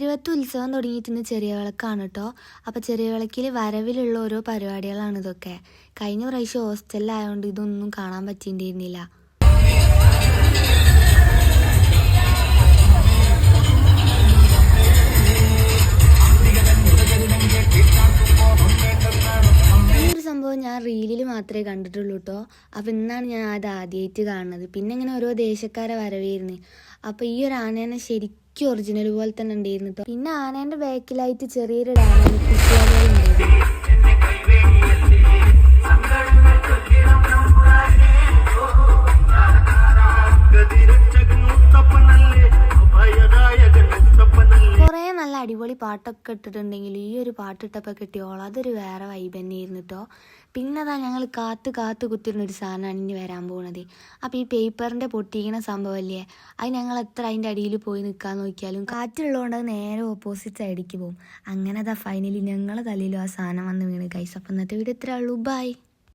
പെരുവത്ത് ഉത്സവം തുടങ്ങിയിട്ട് ചെറിയ വിളക്കാണ് കേട്ടോ. അപ്പോൾ ചെറിയ വിളക്കിൽ വരവിലുള്ള ഓരോ പരിപാടികളാണ് ഇതൊക്കെ. കഴിഞ്ഞ പ്രാവശ്യം ഹോസ്റ്റലിലായതുകൊണ്ട് ഇതൊന്നും കാണാൻ പറ്റിയിട്ടുണ്ടായിരുന്നില്ല. സംഭവം ഞാൻ റീലിൽ മാത്രമേ കണ്ടിട്ടുള്ളൂ കേട്ടോ. അപ്പോൾ ഇന്നാണ് ഞാൻ അത് ആദ്യമായിട്ട് കാണുന്നത്. പിന്നെ ഇങ്ങനെ ഓരോ ദേശക്കാരെ വരവേയിരുന്നു. അപ്പോൾ ഈ ഒരു ആനേനെ ശരിക്കും ഒറിജിനൽ പോലെ തന്നെ ഉണ്ടായിരുന്നു കേട്ടോ. പിന്നെ ആനേൻ്റെ ബാക്കിലായിട്ട് ചെറിയൊരു ഡാമിക് ഉണ്ടായിരുന്നു. കുറേ നല്ല അടിപൊളി പാട്ടൊക്കെ ഇട്ടിട്ടുണ്ടെങ്കിൽ ഈ ഒരു പാട്ടിട്ടപ്പോൾ കിട്ടിയോളാം അതൊരു വേറെ വൈബ് തന്നെയായിരുന്നു കേട്ടോ. പിന്നെ അതാ ഞങ്ങൾ കാത്ത് കുത്തിരുന്നൊരു സാധനമാണ് ഇനി വരാൻ പോകുന്നത്. അപ്പോൾ ഈ പേപ്പറിൻ്റെ പൊട്ടിക്കുന്ന സംഭവമല്ലേ, അത് ഞങ്ങൾ എത്ര അതിൻ്റെ അടിയിൽ പോയി നിൽക്കാൻ നോക്കിയാലും കാറ്റുള്ളതുകൊണ്ട് അത് നേരെ ഓപ്പോസിറ്റ് സൈഡിലേക്ക് പോകും. അങ്ങനെ അതാ ഫൈനലി ഞങ്ങളെ തലയിലും ആ സാധനം വന്ന് വീണ് ഗൈസ്. അപ്പം ഇന്നത്തെ വീഡിയോ ഇത്രേ ഉള്ളൂ. ബൈ.